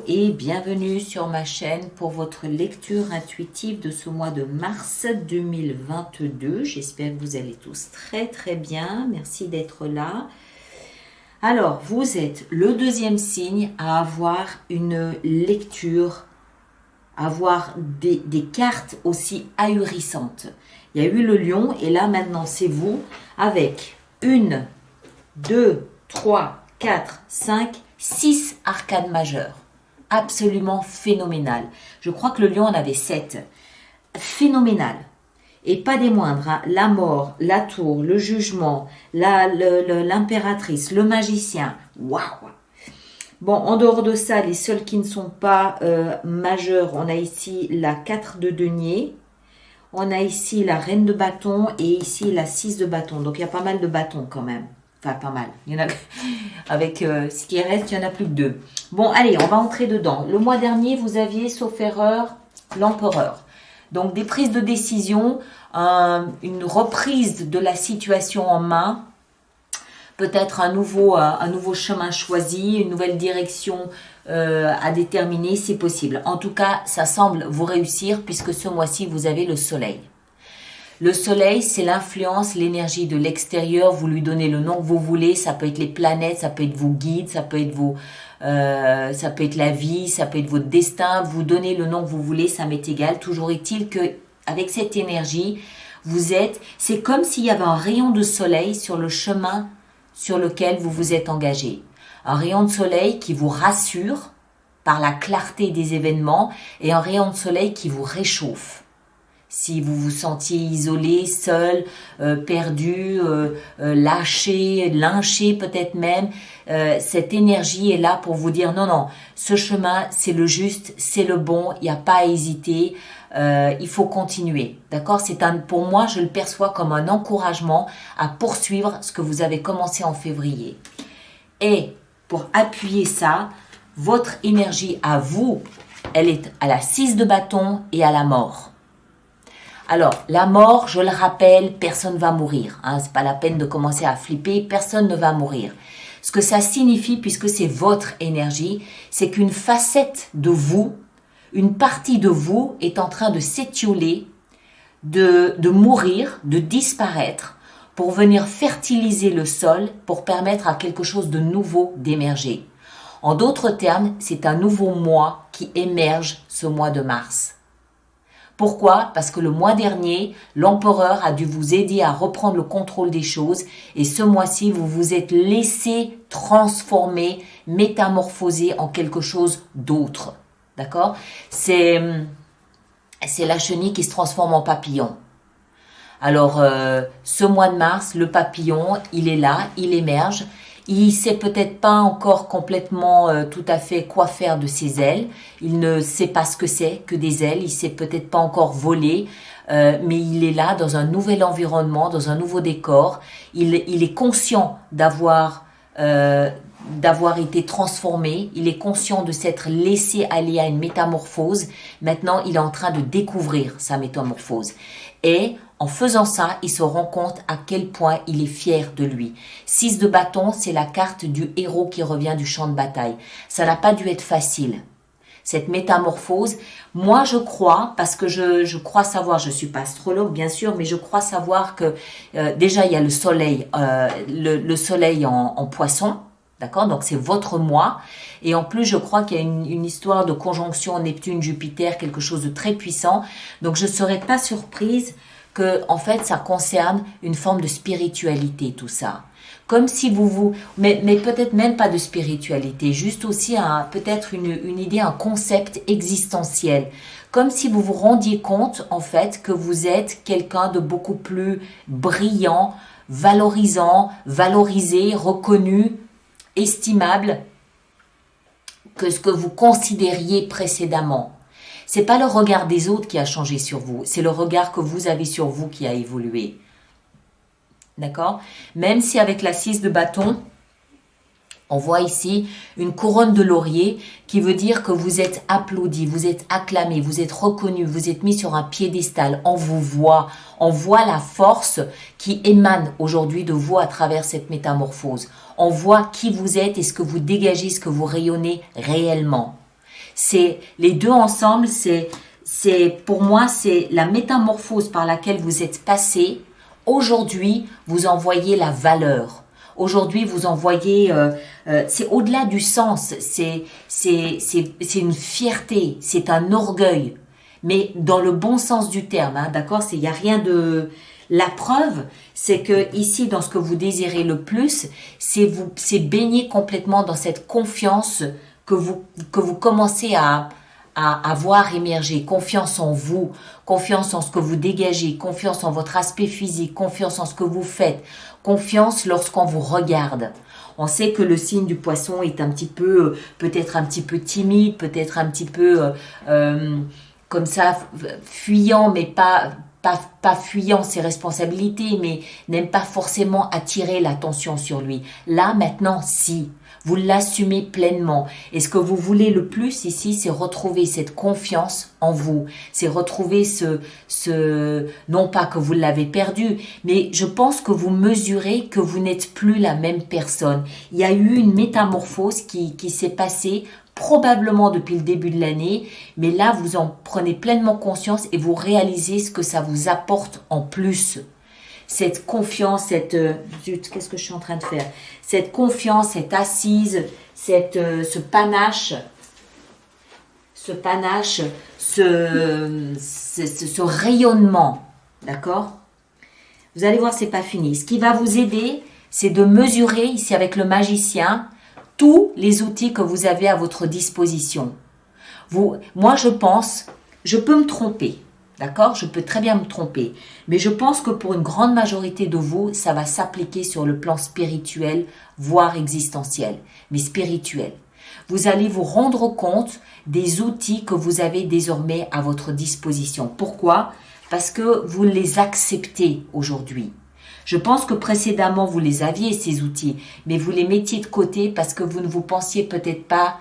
et bienvenue sur ma chaîne pour votre lecture intuitive de ce mois de mars 2022. J'espère que vous allez tous très bien. Merci d'être là. Alors, vous êtes le deuxième signe à avoir une lecture, à avoir des cartes aussi ahurissantes. Il y a eu le lion et là maintenant c'est vous avec 1, 2, 3, 4, 5, 6 arcanes majeures. Absolument phénoménal. Je crois que le lion en avait 7. Phénoménal. Et pas des moindres. Hein. La mort, la tour, le jugement, l'impératrice, le magicien. Waouh. Bon, en dehors de ça, les seuls qui ne sont pas majeurs, on a ici la 4 de denier. On a ici la reine de bâton et ici la 6 de bâton. Donc, il y a pas mal de bâtons quand même. Enfin, pas mal. Il y en a, avec ce qui reste, il n'y en a plus que 2. Bon, allez, on va entrer dedans. Le mois dernier, vous aviez, sauf erreur, l'empereur. Donc, des prises de décision, une reprise de la situation en main, peut-être un nouveau chemin choisi, une nouvelle direction à déterminer, c'est possible. En tout cas, ça semble vous réussir puisque ce mois-ci, vous avez le soleil. Le soleil, c'est l'influence, l'énergie de l'extérieur. Vous lui donnez le nom que vous voulez. Ça peut être les planètes, ça peut être vos guides, ça peut être ça peut être la vie, ça peut être votre destin. Vous donnez le nom que vous voulez, ça m'est égal. Toujours est-il que avec cette énergie, c'est comme s'il y avait un rayon de soleil sur le chemin sur lequel vous vous êtes engagé. Un rayon de soleil qui vous rassure par la clarté des événements et un rayon de soleil qui vous réchauffe. Si vous vous sentiez isolé, seul, perdu, lâché, lynché peut-être même, cette énergie est là pour vous dire non, ce chemin c'est le juste, c'est le bon, il n'y a pas à hésiter, il faut continuer. D'accord ? Pour moi, je le perçois comme un encouragement à poursuivre ce que vous avez commencé en février. Et pour appuyer ça, votre énergie à vous, elle est à la 6 de bâton et à la mort. Alors, la mort, je le rappelle, personne ne va mourir. Hein, c'est pas la peine de commencer à flipper, personne ne va mourir. Ce que ça signifie, puisque c'est votre énergie, c'est qu'une facette de vous, une partie de vous est en train de s'étioler, de mourir, de disparaître, pour venir fertiliser le sol, pour permettre à quelque chose de nouveau d'émerger. En d'autres termes, c'est un nouveau moi qui émerge ce mois de mars. Pourquoi ? Parce que le mois dernier, l'empereur a dû vous aider à reprendre le contrôle des choses et ce mois-ci, vous vous êtes laissé transformer, métamorphoser en quelque chose d'autre. D'accord ? C'est la chenille qui se transforme en papillon. Alors, ce mois de mars, le papillon, il est là, il émerge. Il ne sait peut-être pas encore complètement tout à fait quoi faire de ses ailes. Il ne sait pas ce que c'est que des ailes. Il ne sait peut-être pas encore voler. Mais il est là dans un nouvel environnement, dans un nouveau décor. Il est conscient d'avoir été transformé. Il est conscient de s'être laissé aller à une métamorphose. Maintenant, il est en train de découvrir sa métamorphose. Et en faisant ça, il se rend compte à quel point il est fier de lui. 6 de bâton, c'est la carte du héros qui revient du champ de bataille. Ça n'a pas dû être facile. Cette métamorphose, moi je crois, parce que je crois savoir, je suis pas astrologue bien sûr, mais je crois savoir que déjà il y a le soleil, le soleil en poisson, d'accord ? Donc c'est votre moi. Et en plus, je crois qu'il y a une histoire de conjonction Neptune-Jupiter, quelque chose de très puissant. Donc je ne serais pas surprise que, en fait, ça concerne une forme de spiritualité, tout ça. Comme si mais peut-être même pas de spiritualité, juste aussi peut-être une idée, un concept existentiel. Comme si vous vous rendiez compte, en fait, que vous êtes quelqu'un de beaucoup plus brillant, valorisant, valorisé, reconnu, estimable que ce que vous considériez précédemment. C'est pas le regard des autres qui a changé sur vous, c'est le regard que vous avez sur vous qui a évolué. D'accord ? Même si avec la 6 de bâton, on voit ici une couronne de laurier qui veut dire que vous êtes applaudi, vous êtes acclamé, vous êtes reconnu, vous êtes mis sur un piédestal, on vous voit, on voit la force qui émane aujourd'hui de vous à travers cette métamorphose. On voit qui vous êtes et ce que vous dégagez, ce que vous rayonnez réellement. C'est les deux ensemble, c'est pour moi, c'est la métamorphose par laquelle vous êtes passé. Aujourd'hui, vous en voyez la valeur. Aujourd'hui, vous en voyez, c'est au-delà du sens, c'est une fierté, c'est un orgueil, mais dans le bon sens du terme, hein, d'accord? Il n'y a rien de... La preuve, c'est que ici, dans ce que vous désirez le plus, c'est baigner complètement dans cette confiance que vous commencez à voir émerger, confiance en vous, confiance en ce que vous dégagez, confiance en votre aspect physique, confiance en ce que vous faites, confiance lorsqu'on vous regarde. On sait que le signe du poisson est un petit peu, peut-être un petit peu timide, peut-être un petit peu comme ça, fuyant, mais pas fuyant ses responsabilités, mais n'aime pas forcément attirer l'attention sur lui. Là, maintenant, si. Vous l'assumez pleinement. Et ce que vous voulez le plus ici, c'est retrouver cette confiance en vous. C'est retrouver non pas que vous l'avez perdu, mais je pense que vous mesurez que vous n'êtes plus la même personne. Il y a eu une métamorphose qui s'est passée probablement depuis le début de l'année, mais là, vous en prenez pleinement conscience et vous réalisez ce que ça vous apporte en plus. Cette confiance, qu'est-ce que je suis en train de faire? Cette confiance, cette assise, ce panache, ce rayonnement, d'accord? Vous allez voir, c'est pas fini. Ce qui va vous aider, c'est de mesurer ici avec le tous les outils que vous avez à votre disposition. Moi, je peux me tromper. D'accord? Je peux très bien me tromper. Mais je pense que pour une grande majorité de vous, ça va s'appliquer sur le plan spirituel, voire existentiel, mais spirituel. Vous allez vous rendre compte des outils que vous avez désormais à votre disposition. Pourquoi? Parce que vous les acceptez aujourd'hui. Je pense que précédemment, vous les aviez, ces outils, mais vous les mettiez de côté parce que vous ne vous pensiez peut-être pas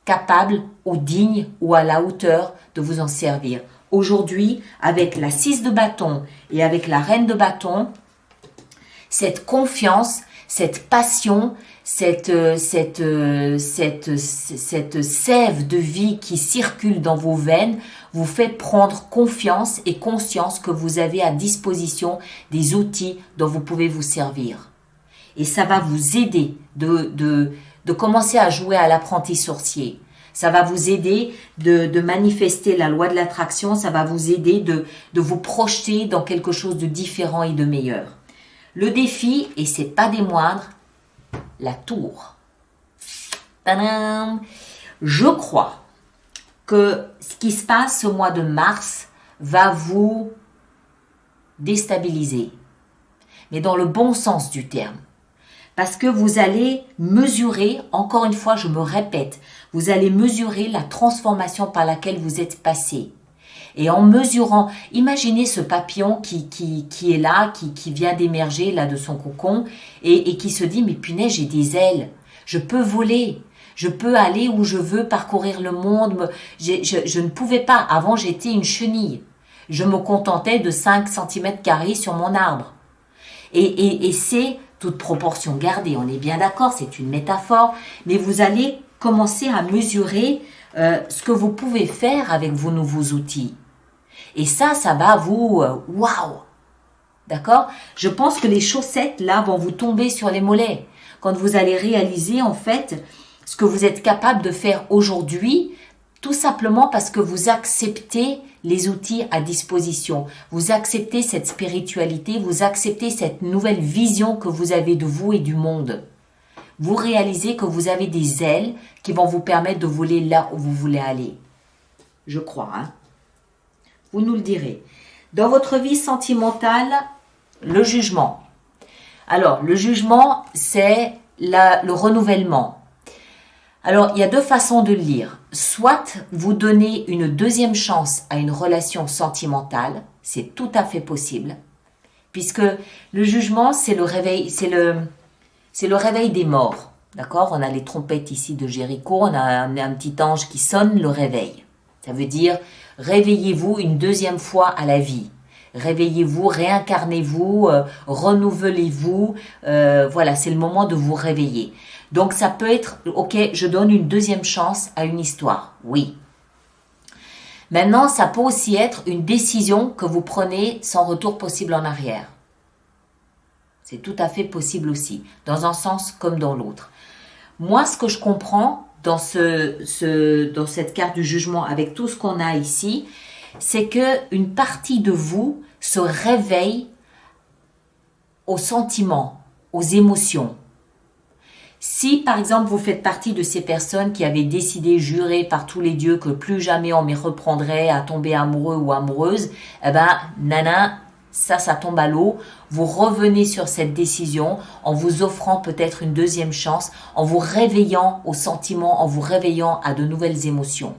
capable ou digne ou à la hauteur de vous en servir. Aujourd'hui, avec la 6 de bâton et avec la reine de bâton, cette confiance, cette passion, cette sève de vie qui circule dans vos veines vous fait prendre confiance et conscience que vous avez à disposition des outils dont vous pouvez vous servir. Et ça va vous aider de commencer à jouer à l'apprenti sorcier. Ça va vous aider de manifester la loi de l'attraction, ça va vous aider de vous projeter dans quelque chose de différent et de meilleur. Le défi, et c'est pas des moindres, la tour. Tadam! Je crois que ce qui se passe au mois de mars va vous déstabiliser, mais dans le bon sens du terme. Parce que vous allez mesurer, encore une fois, je me répète, vous allez mesurer la transformation par laquelle vous êtes passé. Et en mesurant, imaginez ce papillon qui est là, qui vient d'émerger là de son cocon et qui se dit, mais punaise, j'ai des ailes, je peux voler, je peux aller où je veux, parcourir le monde. Je ne pouvais pas, avant j'étais une chenille, je me contentais de 5 cm² sur mon arbre. Et c'est toute proportion gardée, on est bien d'accord, c'est une métaphore, mais vous allez commencer à mesurer ce que vous pouvez faire avec vos nouveaux outils. Et ça va vous... waouh! D'accord? Je pense que les chaussettes, là, vont vous tomber sur les mollets. Quand vous allez réaliser, en fait, ce que vous êtes capable de faire aujourd'hui, tout simplement parce que vous acceptez les outils à disposition. Vous acceptez cette spiritualité, vous acceptez cette nouvelle vision que vous avez de vous et du monde. Vous réalisez que vous avez des ailes qui vont vous permettre de voler là où vous voulez aller. Je crois, hein? Vous nous le direz. Dans votre vie sentimentale, le jugement. Alors, le jugement, c'est le renouvellement. Alors, il y a deux façons de le lire. Soit vous donnez une deuxième chance à une relation sentimentale, c'est tout à fait possible, puisque le jugement, c'est le réveil, c'est le réveil des morts. D'accord? On a les trompettes ici de Jéricho, on a un petit ange qui sonne le réveil. Ça veut dire, réveillez-vous une deuxième fois à la vie. Réveillez-vous, réincarnez-vous, renouvelez-vous. Voilà, c'est le moment de vous réveiller. Donc ça peut être, ok, je donne une deuxième chance à une histoire. Oui. Maintenant, ça peut aussi être une décision que vous prenez sans retour possible en arrière. C'est tout à fait possible aussi, dans un sens comme dans l'autre. Moi, ce que je comprends dans cette carte du jugement, avec tout ce qu'on a ici, c'est qu'une partie de vous se réveille aux sentiments, aux émotions. Si, par exemple, vous faites partie de ces personnes qui avaient décidé, juré par tous les dieux que plus jamais on m'y reprendrait à tomber amoureux ou amoureuse, eh ben, nana, ça tombe à l'eau. Vous revenez sur cette décision en vous offrant peut-être une deuxième chance, en vous réveillant aux sentiments, en vous réveillant à de nouvelles émotions.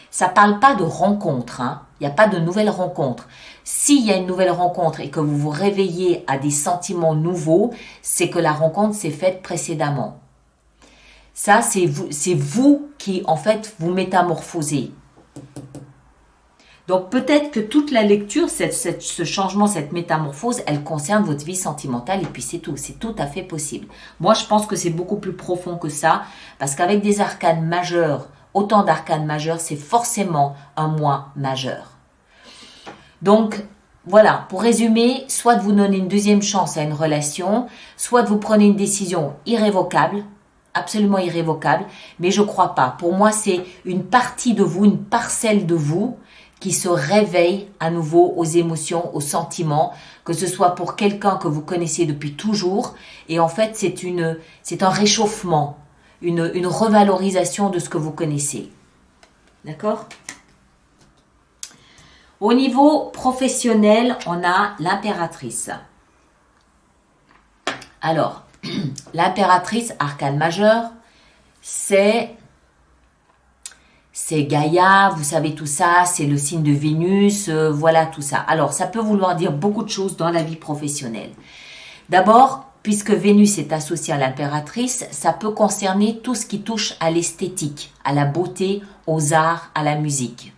Ça parle pas de rencontre, hein. Il n'y a pas de nouvelle rencontre. S'il y a une nouvelle rencontre et que vous vous réveillez à des sentiments nouveaux, c'est que la rencontre s'est faite précédemment. Ça, c'est vous qui, en fait, vous métamorphosez. Donc, peut-être que toute la lecture, ce changement, cette métamorphose, elle concerne votre vie sentimentale et puis c'est tout. C'est tout à fait possible. Moi, je pense que c'est beaucoup plus profond que ça parce qu'avec des arcanes majeures, autant d'arcanes majeures, c'est forcément un mois majeur. Donc, voilà, pour résumer, soit de vous donner une deuxième chance à une relation, soit de vous prenez une décision irrévocable, absolument irrévocable, mais je ne crois pas. Pour moi, c'est une partie de vous, une parcelle de vous qui se réveille à nouveau aux émotions, aux sentiments, que ce soit pour quelqu'un que vous connaissez depuis toujours, et en fait, c'est un réchauffement, une revalorisation de ce que vous connaissez. D'accord ? Au niveau professionnel, on a l'impératrice. Alors, l'impératrice, arcane majeur, c'est Gaïa, vous savez tout ça, c'est le signe de Vénus, voilà tout ça. Alors, ça peut vouloir dire beaucoup de choses dans la vie professionnelle. D'abord, puisque Vénus est associée à l'impératrice, ça peut concerner tout ce qui touche à l'esthétique, à la beauté, aux arts, à la musique.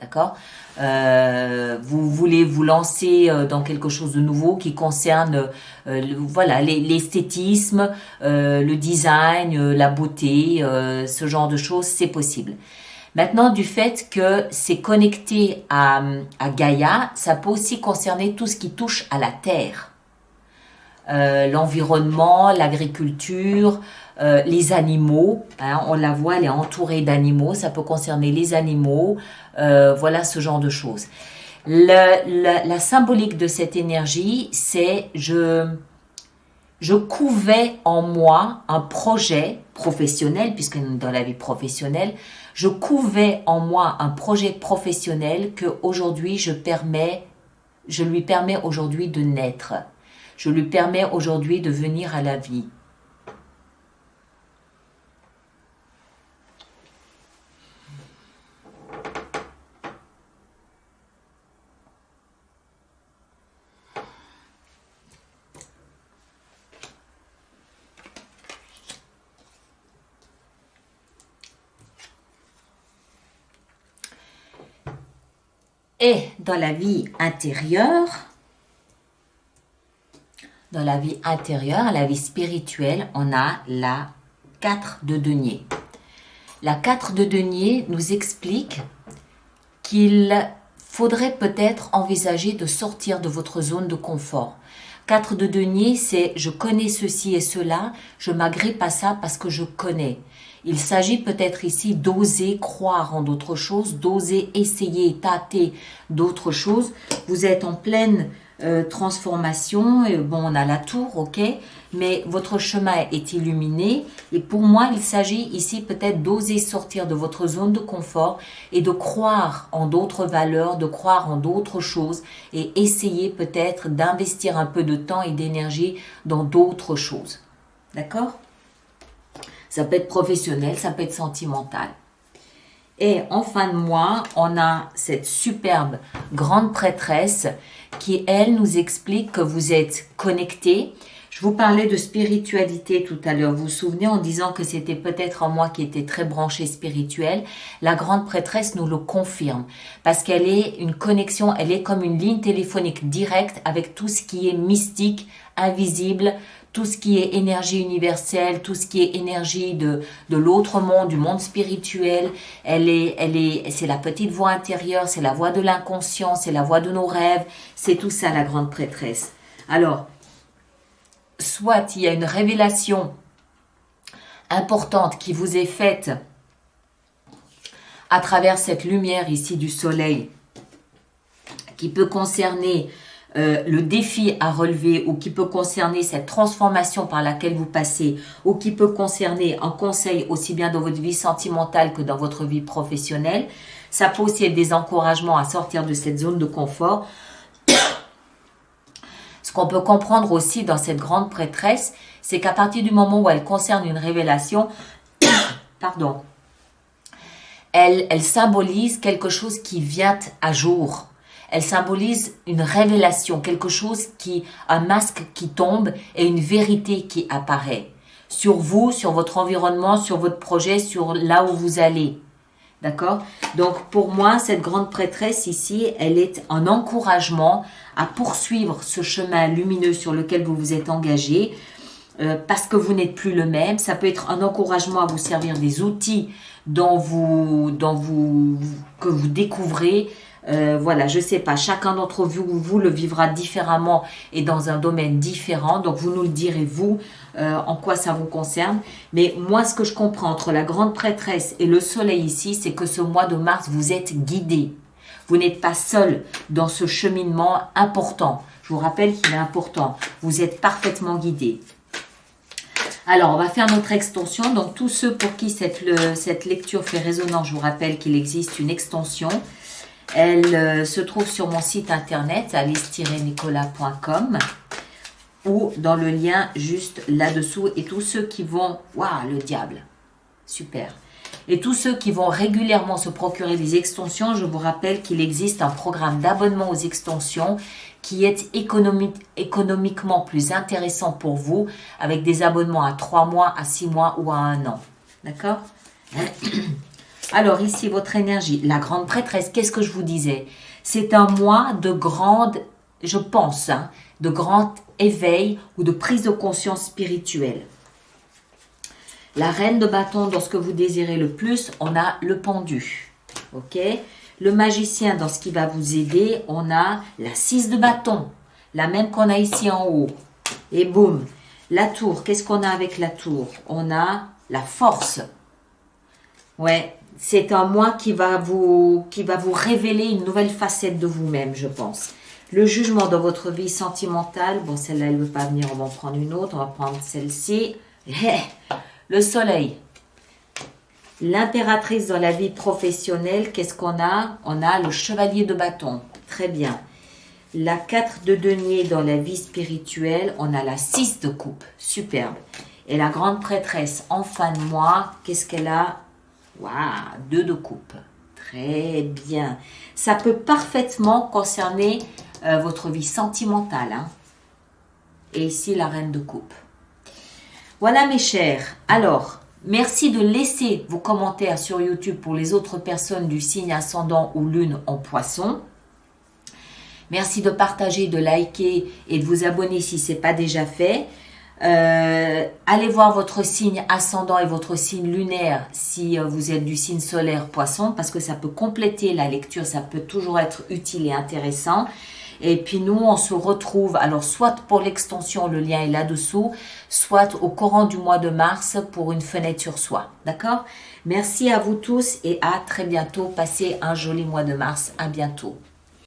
D'accord ? Vous voulez vous lancer dans quelque chose de nouveau qui concerne voilà, l'esthétisme, le design, la beauté, ce genre de choses, c'est possible. Maintenant, du fait que c'est connecté à Gaïa, ça peut aussi concerner tout ce qui touche à la terre. L'environnement, l'agriculture, les animaux, hein, on la voit, elle est entourée d'animaux, ça peut concerner les animaux, voilà ce genre de choses. La symbolique de cette énergie, c'est je couvais en moi un projet professionnel, puisque dans la vie professionnelle, je couvais en moi un projet professionnel que aujourd'hui je lui permets aujourd'hui de naître. Je lui permets aujourd'hui de venir à la vie. Et dans la vie intérieure, la vie spirituelle, on a la 4 de denier. La 4 de denier nous explique qu'il faudrait peut-être envisager de sortir de votre zone de confort. 4 de denier, c'est je connais ceci et cela, je m'agrippe à ça parce que je connais. Il s'agit peut-être ici d'oser croire en d'autres choses, d'oser essayer, tâter d'autres choses. Vous êtes en pleine transformation. Bon, on a la tour, ok, mais votre chemin est illuminé. Et pour moi, il s'agit ici peut-être d'oser sortir de votre zone de confort et de croire en d'autres valeurs, de croire en d'autres choses et essayer peut-être d'investir un peu de temps et d'énergie dans d'autres choses. D'accord ? Ça peut être professionnel, ça peut être sentimental. Et en fin de mois, on a cette superbe grande prêtresse qui, elle, nous explique que vous êtes connecté, Je vous parlais de spiritualité tout à l'heure. Vous vous souvenez en disant que c'était peut-être un mois qui était très branché spirituel. La grande prêtresse nous le confirme parce qu'elle est une connexion, elle est comme une ligne téléphonique directe avec tout ce qui est mystique, invisible, tout ce qui est énergie universelle, tout ce qui est énergie de l'autre monde, du monde spirituel. C'est la petite voix intérieure, c'est la voix de l'inconscient, c'est la voix de nos rêves. C'est tout ça la grande prêtresse. Alors, soit il y a une révélation importante qui vous est faite à travers cette lumière ici du soleil, qui peut concerner le défi à relever, ou qui peut concerner cette transformation par laquelle vous passez, ou qui peut concerner un conseil aussi bien dans votre vie sentimentale que dans votre vie professionnelle. Ça peut aussi être des encouragements à sortir de cette zone de confort. Ce qu'on peut comprendre aussi dans cette grande prêtresse, c'est qu'à partir du moment où elle concerne une révélation, pardon, elle symbolise quelque chose qui vient à jour. Elle symbolise une révélation, quelque chose un masque qui tombe et une vérité qui apparaît. Sur vous, sur votre environnement, sur votre projet, sur là où vous allez. D'accord? Donc pour moi, cette grande prêtresse ici, elle est un encouragement à poursuivre ce chemin lumineux sur lequel vous vous êtes engagé, parce que vous n'êtes plus le même. Ça peut être un encouragement à vous servir des outils que vous découvrez. Voilà, je sais pas, chacun d'entre vous le vivra différemment et dans un domaine différent, donc vous nous le direz vous en quoi ça vous concerne. Mais moi, ce que je comprends entre la grande prêtresse et le soleil ici, c'est que ce mois de mars, vous êtes guidés. Vous n'êtes pas seul dans ce cheminement important. Je vous rappelle qu'il est important. Vous êtes parfaitement guidés. Alors, on va faire notre extension. Donc, tous ceux pour qui cette lecture fait résonance, je vous rappelle qu'il existe une extension. Elle se trouve sur mon site internet alice-nicolas.com ou dans le lien juste là-dessous. Et tous ceux qui vont... Waouh, le diable. Super. Et tous ceux qui vont régulièrement se procurer des extensions, je vous rappelle qu'il existe un programme d'abonnement aux extensions qui est économiquement plus intéressant pour vous, avec des abonnements à 3 mois, à 6 mois ou à 1 an. D'accord? Alors ici, votre énergie, la grande prêtresse, qu'est-ce que je vous disais? C'est un mois de grande, je pense, de grand éveil ou de prise de conscience spirituelle. La reine de bâton, dans ce que vous désirez le plus, on a le pendu. Ok? Le magicien, dans ce qui va vous aider, on a la 6 de bâton, la même qu'on a ici en haut. Et boum, la tour, qu'est-ce qu'on a avec la tour? On a la force. Ouais, c'est un mois qui va vous révéler une nouvelle facette de vous-même, je pense. Le jugement dans votre vie sentimentale, bon, celle-là, elle ne veut pas venir, on va en prendre une autre, on va prendre celle-ci. Le soleil. L'impératrice dans la vie professionnelle, qu'est-ce qu'on a? On a le chevalier de bâton. Très bien. La 4 de denier dans la vie spirituelle, on a la 6 de coupe. Superbe. Et la grande prêtresse en fin de mois, qu'est-ce qu'elle a? Waouh, 2 de coupe. Très bien. Ça peut parfaitement concerner votre vie sentimentale. Hein. Et ici, la reine de coupe. Voilà mes chers. Alors, merci de laisser vos commentaires sur YouTube pour les autres personnes du signe ascendant ou lune en poisson. Merci de partager, de liker et de vous abonner si ce n'est pas déjà fait. Allez voir votre signe ascendant et votre signe lunaire si vous êtes du signe solaire poisson, parce que ça peut compléter la lecture, ça peut toujours être utile et intéressant. Et puis nous, on se retrouve, alors soit pour l'extension, le lien est là-dessous, soit au courant du mois de mars pour une fenêtre sur soi. D'accord? Merci à vous tous et à très bientôt. Passez un joli mois de mars. À bientôt.